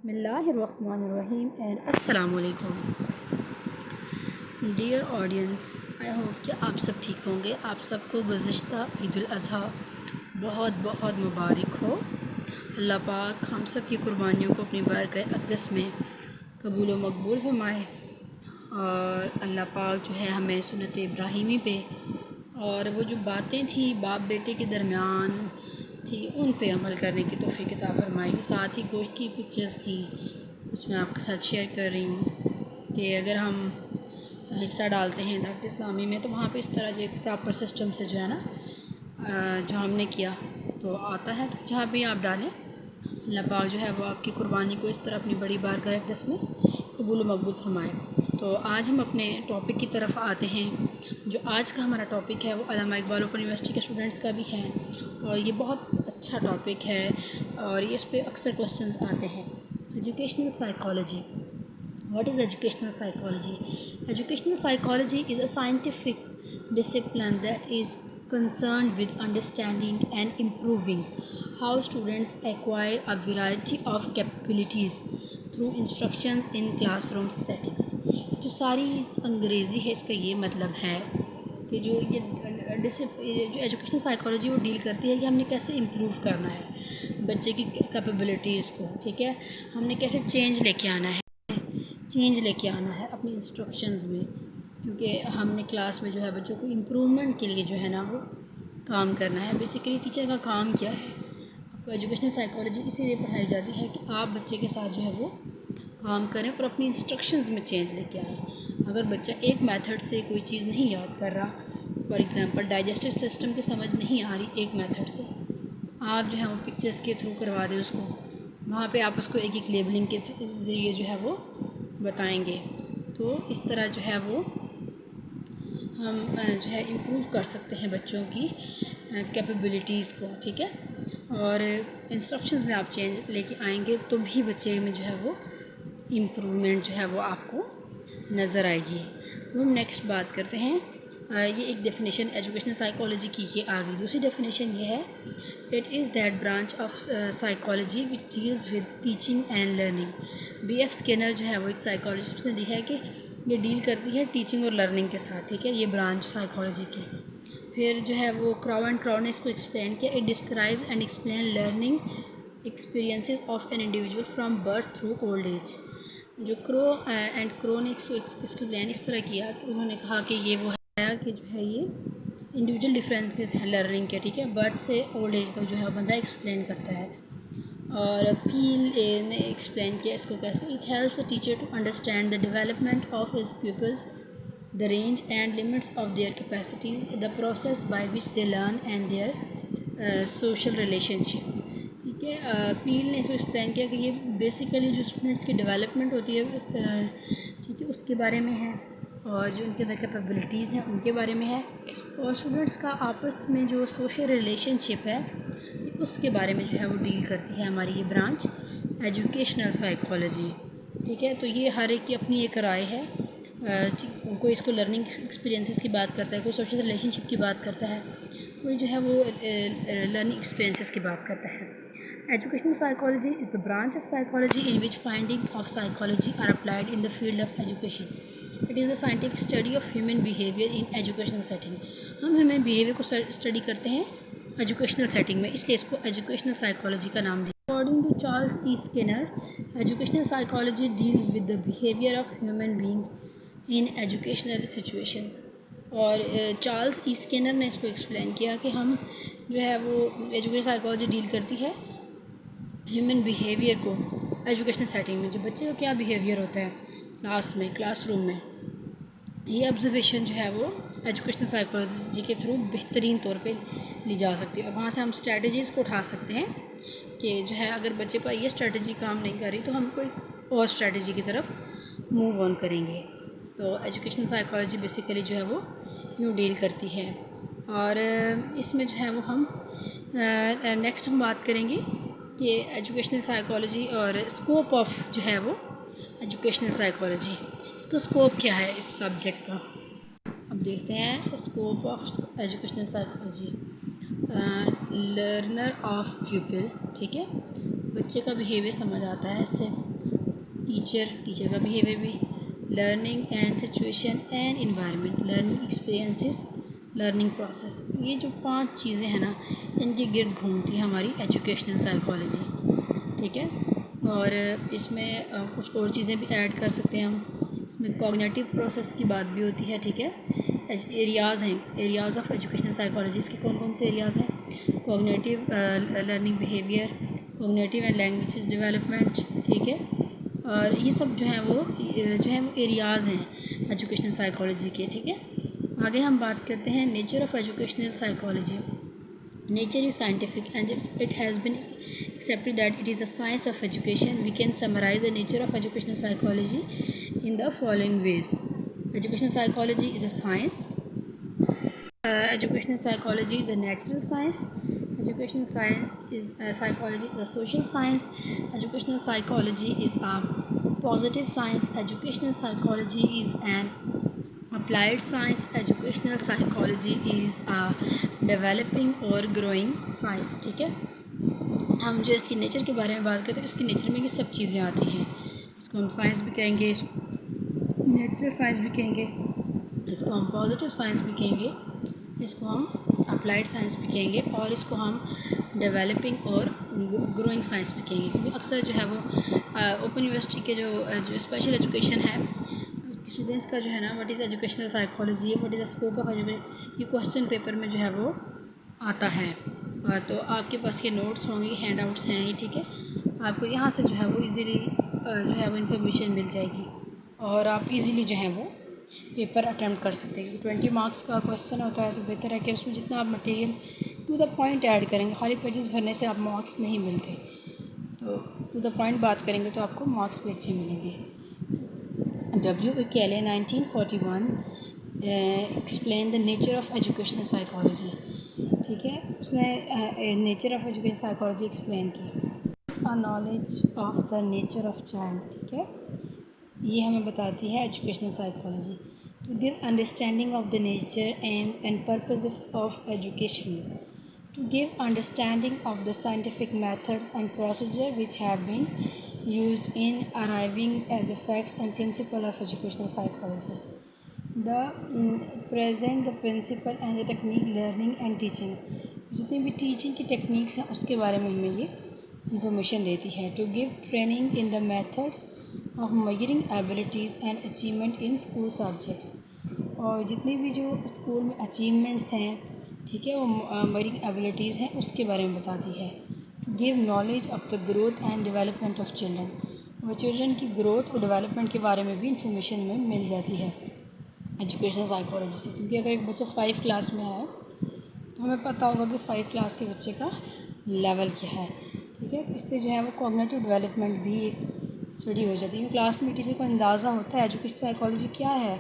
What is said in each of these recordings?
बिस्मिल्लाहिर्रहमानिर्रहीम एंड अस्सलाम वालेकुम डियर ऑडियंस। आई होप कि आप सब ठीक होंगे। आप सबको गुज़िश्ता ईद उल अज़हा बहुत बहुत मुबारक हो। अल्लाह पाक हम सब की कुर्बानियों को अपनी बारगाह अक़दस में कबूल व मकबूल फरमाए और अल्लाह पाक जो है हमें सुन्नत इब्राहीमी पे और वो जो बातें थी बाप बेटे के दरमियान थी उन पे अमल करने की तौफ़ीक़ अता फ़रमाए। साथ ही गोश्त की पिक्चर्स थी, कुछ मैं आपके साथ शेयर कर रही हूँ कि अगर हम हिस्सा डालते हैं दावत इस्लामी में तो वहाँ पे इस तरह जो एक प्रॉपर सिस्टम से जो है ना जो हमने किया तो आता है। तो जहाँ भी आप डालें अल्लाह पाक जो है वो आपकी कुर्बानी को इस तरह अपनी बड़ी बारगाह अक़दस में कबूल व मकबूल फरमाए। तो आज हम अपने टॉपिक की तरफ आते हैं। जो आज का हमारा टॉपिक है वो अल्लामा इक़बाल ओपन यूनिवर्सिटी के स्टूडेंट्स का भी है और ये बहुत अच्छा टॉपिक है और इस पे अक्सर क्वेश्चंस आते हैं। Educational psychology, what is educational psychology? Educational psychology is a scientific discipline that is concerned with understanding and improving how students acquire a variety of capabilities through instructions in classroom settings। जो सारी अंग्रेज़ी है इसका ये मतलब है कि जो एजुकेशनल साइकोलॉजी वो डील करती है कि हमने कैसे इम्प्रूव करना है बच्चे की कैपेबिलिटीज़ को, ठीक है। हमने कैसे चेंज लेके आना है अपनी इंस्ट्रक्शंस में, क्योंकि हमने क्लास में जो है बच्चों को इम्प्रूवमेंट के लिए जो है ना वो काम करना है। बेसिकली टीचर का काम क्या है, आपको एजुकेशनल साइकोलॉजी इसीलिए पढ़ाई जाती है कि आप बच्चे के साथ जो है वो काम करें और अपनी इंस्ट्रक्शंस में चेंज लेके आएँ। अगर बच्चा एक मेथड से कोई चीज़ नहीं याद कर रहा, फॉर एग्ज़ाम्पल डाइजेस्टिव सिस्टम की समझ नहीं आ रही एक मेथड से, आप जो है वो पिक्चर्स के थ्रू करवा दें उसको, वहाँ पे आप उसको एक एक लेबलिंग के ज़रिए जो है वो बताएंगे। तो इस तरह जो है वो हम जो है इम्प्रूव कर सकते हैं बच्चों की कैपेबिलिटीज़ को, ठीक है। और इंस्ट्रक्शंस में आप चेंज लेके आएंगे तो भी बच्चे में जो है वो इम्प्रूवमेंट जो है वो आपको नज़र आएगी। वो हम नेक्स्ट बात करते हैं। ये एक डेफिनेशन एजुकेशनल साइकोलॉजी की ये आ गई। दूसरी डेफिनेशन ये है, it is that branch of psychology which deals with teaching and learning. B.F. Skinner जो है वो एक साइकोलॉजिस्ट ने दी है कि ये डील करती है टीचिंग और लर्निंग के साथ, ठीक है, ये ब्रांच साइकोलॉजी की। फिर जो है वो क्राउ एंड क्राउ ने इसको एक्सप्लेन किया, it describe and explain learning experiences of an individual from birth through old age. जो क्रो एंड क्रो ने इसको एक्सप्लेन इस तरह किया कि उन्होंने कहा कि ये वो है कि जो है ये इंडिविजुअल डिफरेंसेस हैं लर्निंग के, ठीक है, बर्थ से ओल्ड एज तक जो है बंदा एक्सप्लेन करता है। और पील ने एक्सप्लेन किया इसको कैसे, it helps the teacher to understand the development of his peoples, the range and limits of their capacities, the process by which they learn and their social relationship, ठीक है। पील ने इसको एक्सप्लेन किया कि ये बेसिकली जो स्टूडेंट्स की development होती है ठीक है उसके बारे में है और जो उनके अंदर कैपेबिलिटीज़ हैं उनके बारे में है, और स्टूडेंट्स का आपस में जो सोशल रिलेशनशिप है उसके बारे में जो है वो डील करती है हमारी ये ब्रांच एजुकेशनल साइकोलॉजी, ठीक है। तो ये हर एक की अपनी एक राय है। कोई इसको लर्निंग एक्सपीरियंसेस की बात करता है, कोई सोशल रिलेशनशिप की बात करता है, कोई जो है वो लर्निंग एक्सपीरियंसेस की बात करता है। Educational psychology is the branch of psychology in which findings of psychology are applied in the field of education. It is the scientific study of human behaviour in educational setting. हम human behaviour को study करते हैं educational setting में, इसलिए इसको educational psychology का नाम दिया। According to Charles E Skinner, educational psychology deals with the behaviour of human beings in educational situations. और चार्ल्स ई स्किनर ने इसको एक्सप्लेन किया कि हम जो है वो एजुकेशनल साइकोलॉजी डील करती है ह्यूमन बिहेवियर को एजुकेशनल सेटिंग में, जो बच्चे का क्या बिहेवियर होता है क्लास में, क्लासरूम में, ये ऑब्जर्वेशन जो है वो एजुकेशनल साइकोलॉजी के थ्रू बेहतरीन तौर पे ली जा सकती है और वहाँ से हम स्ट्रेटजीज़ को उठा सकते हैं कि जो है अगर बच्चे पर ये स्ट्रेटजी काम नहीं कर रही तो हम कोई और स्ट्रेटजी की तरफ मूव ऑन करेंगे। तो एजुकेशनल साइकोलॉजी बेसिकली जो है वो यूँ डील करती है। और इसमें जो है वो हम नेक्स्ट हम बात करेंगे कि एजुकेशनल साइकोलॉजी और स्कोप ऑफ जो है वो एजुकेशनल साइकोलॉजी, इसका स्कोप क्या है इस सब्जेक्ट का। अब देखते हैं scope of educational psychology. Learner of प्यूपिल, ठीक है, बच्चे का बिहेवियर समझ आता है इससे, टीचर का बिहेवियर भी, learning and situation and environment, learning experiences, learning process. ये जो 5 चीज़ें हैं ना, इनके गिर्द घूमती है हमारी एजुकेशनल साइकोलॉजी, ठीक है। और इसमें कुछ और चीज़ें भी ऐड कर सकते हैं हम। इसमें कॉग्निटिव प्रोसेस की बात भी होती है, ठीक है। एरियाज़ हैं, एरियाज़ ऑफ एजुकेशनल साइकोलॉजी, इसके कौन कौन से एरियाज़ हैं? Cognitive learning behaviour, cognitive and language development, ठीक है। और ये सब जो है वो एरियाज़ हैं एजुकेशनल साइकोलॉजी के, ठीक है। आगे हम बात करते हैं nature of educational psychology. Nature is scientific and it has been accepted that it is the science of education. We can summarize the nature of educational psychology in the following ways. Educational psychology is a science. Educational psychology is a natural science. Educational science is psychology is a social science. Educational psychology is a positive science. Educational psychology is an applied science. Educational psychology is a developing और growing science, ठीक है। हम जो इसकी nature के बारे में बात करते हैं, इसकी नेचर में ये सब चीज़ें आती हैं। इसको हम साइंस भी कहेंगे, नेचुरल साइंस भी कहेंगे, इसको हम पॉजिटिव साइंस भी कहेंगे, इसको हम अप्लाइड साइंस भी कहेंगे, और इसको हम डेवलपिंग और ग्रोइंग साइंस भी कहेंगे। क्योंकि अक्सर जो है वो ओपन यूनिवर्सिटी के जो स्पेशल एजुकेशन है स्टूडेंट्स का जो है ना, what is educational psychology, what is the scope of education, ये क्वेश्चन पेपर में जो है वो आता है। तो आपके पास ये नोट्स होंगे, हैंड आउट्स हैं ये, ठीक है। आपको यहाँ से जो है वो इजीली जो है वो इन्फॉर्मेशन मिल जाएगी और आप इजीली जो है वो पेपर अटैम्प्ट कर सकते हैं। 20 मार्क्स का क्वेश्चन होता है, तो बेहतर है कि उसमें जितना आप material to the point add करेंगे। खाली पेजेस भरने से आप मार्क्स नहीं मिलते, तो टू द पॉइंट बात करेंगे तो आपको मार्क्स भी अच्छे मिलेंगे। W. Kelley 1941 explain the nature of educational psychology, ठीक है। उसने nature of educational psychology explain की। A knowledge of the nature of child, ठीक है, ये हमें बताती है educational psychology. To give understanding of the nature aims and purpose of education, to give understanding of the scientific methods and procedure which have been used in arriving at the facts and principle of educational psychology. The present, the principle and the technique learning and teaching, जितनी भी teaching की techniques हैं उसके बारे में हमें ये information देती है। To give training in the methods of measuring abilities and achievement in school subjects, और जितनी भी जो स्कूल में अचीवमेंट्स हैं, ठीक है, वो मेजरिंग एबिलिटीज़ हैं उसके बारे में बताती है। Give knowledge of the growth and development of children, और चिल्ड्रन की ग्रोथ और डेवलपमेंट के बारे में भी इंफॉर्मेशन में मिल जाती है एजुकेशनल साइकोलॉजी से। क्योंकि अगर एक बच्चा 5 क्लास में है तो हमें पता होगा कि 5 क्लास के बच्चे का लेवल क्या है, ठीक है। इससे जो है वो कॉग्निटिव डेवलपमेंट भी एक स्टडी हो जाती है। क्लास में टीचर को अंदाज़ा होता है एजुकेशनल साइकोलॉजी क्या है,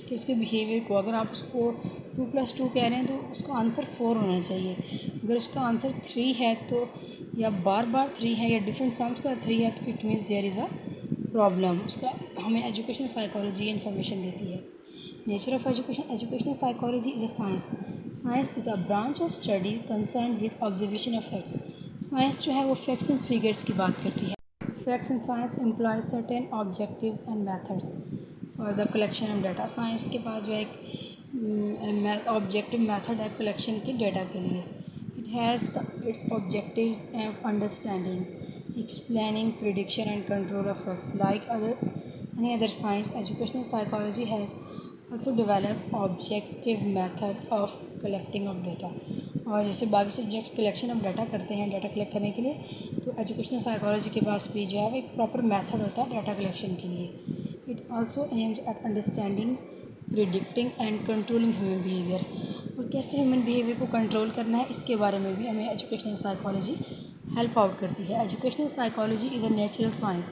कि उसके बिहेवियर को, अगर आप उसको 2+2 कह रहे हैं तो उसका आंसर 4 होना चाहिए। अगर उसका आंसर 3 है तो, या बार बार 3 है, या डिफरेंट सम्स का 3 है, तो it means there is a problem. उसका हमें एजुकेशनल साइकोलॉजी इन्फॉर्मेशन देती है। Nature of education, educational psychology is a science. Science is a branch of study concern with observation of facts. Science जो है वो फैक्ट्स एंड फिगर्स की बात करती है। Facts in science employ certain objectives and methods for the collection of data. Science के पास जो है एक ऑब्जेक्टिव मेथड है कलेक्शन के डाटा के लिए। It has its objectives of understanding, explaining, prediction and control of facts. Like any other science, educational psychology has also developed objective method of collecting of data. और जैसे बाकी subjects collection of data करते हैं data collect करने के लिए, तो educational psychology के पास भी जो है एक प्रॉपर मेथड होता है डाटा कलेक्शन के लिए। It also aims at understanding, predicting and controlling human behaviour, और कैसे ह्यूमन बिहेवियर को कंट्रोल करना है इसके बारे में भी हमें एजुकेशनल साइकोलॉजी हेल्प आउट करती है। Educational psychology is a natural science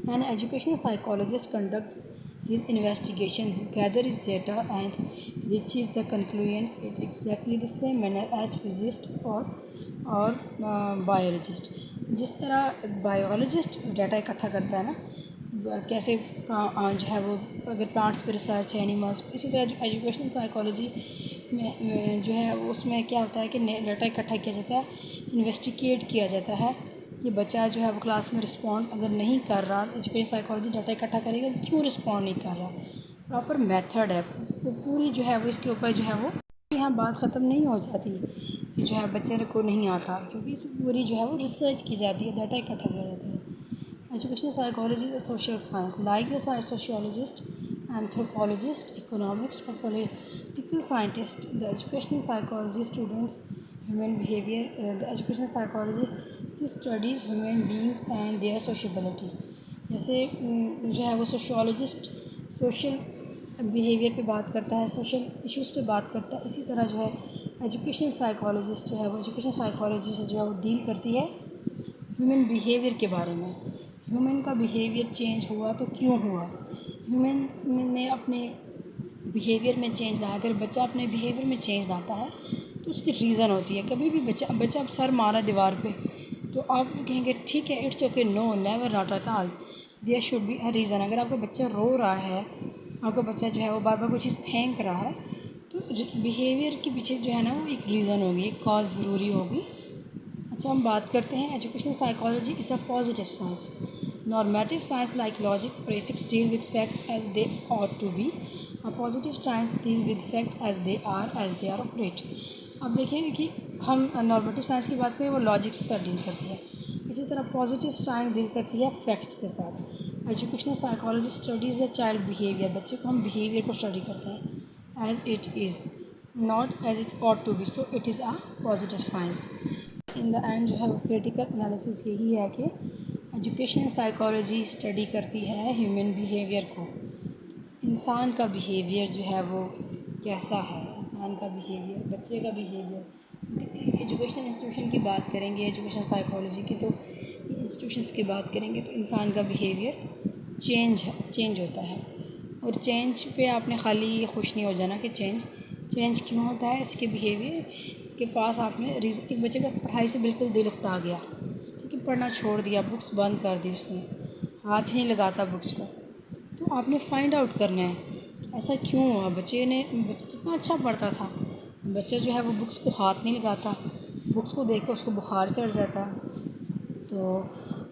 and educational psychologist conduct his investigation, gather his data and reaches the conclusion in exactly the same manner as physicist और biologist। जिस तरह biologist data इकट्ठा करता है ना, कैसे जो है वो अगर प्लांट्स पे रिसर्च है, एनिमल्स पे, इसी तरह एजुकेशनल साइकोलॉजी में जो है उसमें क्या होता है कि डाटा इकट्ठा किया जाता है, इन्वेस्टिगेट किया जाता है कि बच्चा जो है वो क्लास में रिस्पॉन्ड अगर नहीं कर रहा, एजुकेशन साइकोलॉजी डाटा इकट्ठा करेगा क्यों रिस्पॉन्ड नहीं कर रहा, प्रॉपर मेथड है वो पूरी जो है वो इसके ऊपर जो है वो यहाँ बात ख़त्म नहीं हो जाती कि जो है बच्चे को नहीं आता, क्योंकि इसमें पूरी जो है वो रिसर्च की जाती है, डाटा इकट्ठा किया जाता है। Educational psychology is a social science like the sociologist, anthropologist, economist और political scientist. The educational psychology students human behaviour, the educational psychology studies human beings and their sociability. जैसे जो है वो सोशियोलॉजिस्ट सोशल बिहेवियर पे बात करता है, social issues पे बात करता है, इसी तरह जो है एजुकेशनल साइकोलॉजिस्ट जो है वो एजुकेशन साइकोलॉजी से जो है वो डील करती है ह्यूमन बिहेवियर के बारे में। ह्यूमन का बिहेवियर चेंज हुआ तो क्यों हुआ, ह्यूमन ने अपने बिहेवियर में चेंज लाया, अगर बच्चा अपने बिहेवियर में चेंज लाता है तो उसकी रीज़न होती है। कभी भी बच्चा अब सर मारा दीवार पे तो आप कहेंगे ठीक है, it's okay, no, never, not at all, there should be a reason. अगर आपका बच्चा रो रहा है, आपका बच्चा जो है वो बार बार कोई चीज़ फेंक रहा है, तो बिहेवियर के पीछे जो है ना वो एक रीज़न होगी, एक कॉज ज़रूरी होगी। अच्छा, हम बात करते हैं educational psychology is a positive science. Normative science like logic और ethics deal with facts as they ought to be. A positive science deal with facts as they are operate. अब देखें कि हम नॉर्मेटिव साइंस की बात करें, वो logic से डील करती है, इसी तरह पॉजिटिव साइंस डील करती है फैक्ट्स के साथ। Educational psychology studies the child behaviour, बच्चे को हम बिहेवियर को स्टडी करते हैं as it is, not as it ought to be, so it is a positive science. In the end जो है वो क्रिटिकल एनालिसिस यही है कि एजुकेशनल साइकोलॉजी स्टडी करती है ह्यूमन बिहेवियर को, इंसान का बिहेवियर जो है वो कैसा है, इंसान का बिहेवियर, बच्चे का बिहेवियर। एजुकेशनल इंस्टीट्यूशन की बात करेंगे, एजुकेशनल साइकोलॉजी की तो इंस्टीट्यूशंस की बात करेंगे तो इंसान का बिहेवियर चेंज होता है। और चेंज पे आपने खाली ये खुश नहीं हो जाना कि चेंज क्यों होता है, इसके बिहेवियर, इसके पास आपने रीज़न। एक बच्चे का पढ़ाई से बिल्कुल दिल उकता गया, ठीक है, पढ़ना छोड़ दिया, बुक्स बंद कर दी उसने, हाथ ही नहीं लगाता बुक्स को, तो आपने फाइंड आउट करना है कि ऐसा क्यों हुआ। बच्चा कितना अच्छा पढ़ता था, बच्चा जो है वो बुक्स को हाथ नहीं लगाता, बुक्स को देख कर उसको बुखार चढ़ जाता, तो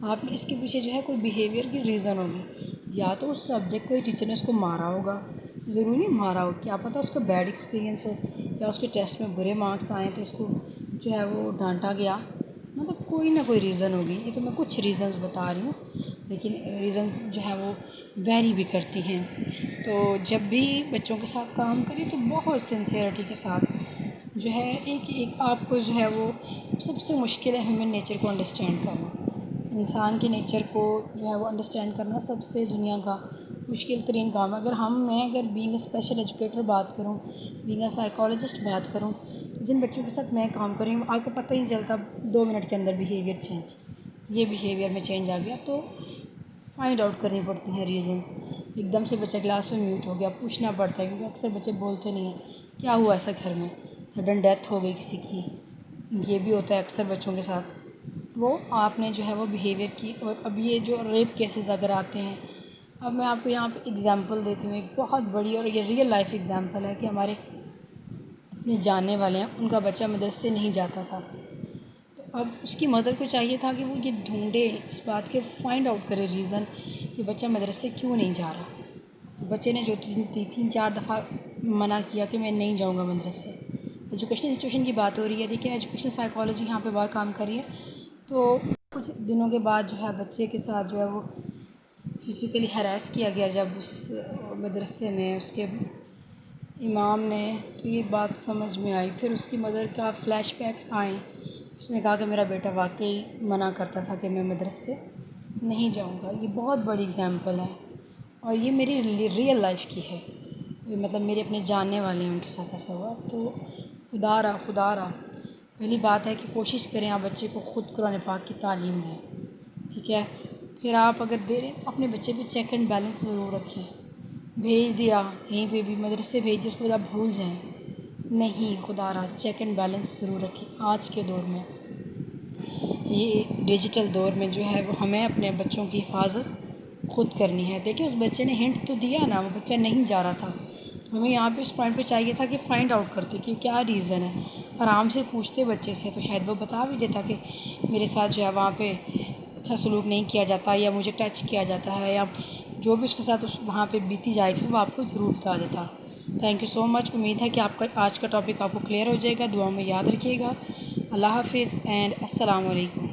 आपने इसके पीछे जो है कोई बिहेवियर की रीज़न होगी। या तो उस सब्जेक्ट को टीचर ने उसको मारा होगा, ज़रूरी नहीं मारा हो, क्या पता उसका बैड एक्सपीरियंस हो, या उसके टेस्ट में बुरे मार्क्स आए तो उसको जो है वो डांटा गया, मतलब कोई ना कोई रीज़न होगी। ये तो मैं कुछ रीज़न्स बता रही हूँ, लेकिन रीज़न्स जो है वो वेरी भी करती हैं। तो जब भी बच्चों के साथ काम करें तो बहुत सिंसियरिटी के साथ जो है, एक आपको जो है वो सबसे मुश्किल है ह्यूमन नेचर को अंडरस्टैंड करना, इंसान के नेचर को जो है वो अंडरस्टैंड करना सबसे दुनिया का मुश्किल तरीन काम है। मैं अगर बीइंग स्पेशल एजुकेटर बात करूँ, बीइंग साइकोलॉजिस्ट बात करूँ, तो जिन बच्चों के साथ मैं काम कर रही हूँ आपको पता ही नहीं चलता 2 मिनट के अंदर बिहेवियर चेंज, ये बिहेवियर में चेंज आ गया, तो फाइंड आउट करनी पड़ती हैं रीज़न्स। एकदम से बच्चा क्लास में म्यूट हो गया, पूछना पड़ता है, क्योंकि अक्सर बच्चे बोलते नहीं हैं क्या हुआ ऐसा घर में, सडन डेथ हो गई किसी की, ये भी होता है अक्सर बच्चों के साथ। वो आपने जो है वो बिहेवियर की। और अब ये जो रेप केसेस अगर आते हैं, अब मैं आपको यहाँ पे एग्ज़ाम्पल देती हूँ, एक बहुत बड़ी और ये रियल लाइफ एग्ज़ाम्पल है कि हमारे अपने जानने वाले हैं, उनका बच्चा मदरसे नहीं जाता था, तो अब उसकी मदर को चाहिए था कि वो ये ढूंढे, इस बात के फाइंड आउट करे रीज़न कि बच्चा मदरसे क्यों नहीं जा रहा। तो बच्चे ने जो 3-4 दफ़ा मना किया कि मैं नहीं जाऊँगा मदरसे। एजुकेशन इंस्टीट्यूशन की बात हो रही है, देखिए एजुकेशन साइकोलॉजी यहाँ पे बहुत काम कर रही है। तो कुछ दिनों के बाद जो है बच्चे के साथ जो है वो फिज़िकली हरास किया गया जब उस मदरसे में उसके इमाम ने, तो ये बात समझ में आई। फिर उसकी मदर का फ्लैशबैक्स आए, उसने कहा कि मेरा बेटा वाकई मना करता था कि मैं मदरसे नहीं जाऊंगा। ये बहुत बड़ी एग्ज़ाम्पल है और ये मेरी रियल लाइफ की है, ये मतलब मेरे अपने जानने वाले हैं, उनके साथ ऐसा हुआ। तो खुदा रहा पहली बात है कि कोशिश करें आप बच्चे को ख़ुद कुरान पाक की तालीम दें, ठीक है। फिर आप अगर दे रहे अपने बच्चे पे चेक एंड बैलेंस ज़रूर रखें। भेज दिया कहीं पे भी, मदरसे भेज दिया, उसको बाद आप भूल जाएं, नहीं, खुदा रहा चेक एंड बैलेंस ज़रूर रखें। आज के दौर में, ये डिजिटल दौर में जो है वो हमें अपने बच्चों की हिफाजत ख़ुद करनी है। देखिए उस बच्चे ने हिंट तो दिया ना, वो बच्चा नहीं जा रहा था, हमें यहाँ पे इस पॉइंट पे चाहिए था कि फ़ाइंड आउट करते कि क्या रीज़न है। आराम से पूछते बच्चे से तो शायद वो बता भी देता कि मेरे साथ जो है वहाँ पे अच्छा सलूक नहीं किया जाता, या मुझे टच किया जाता है, या जो भी उसके साथ उस वहाँ पे बीती जाए थी तो वो आपको ज़रूर बता देता। Thank you so much. उम्मीद है कि आपका आज का टॉपिक आपको क्लियर हो जाएगा। दुआ में याद रखिएगा। अल्लाह हाफिज़ एंड अस्सलाम वालेकुम।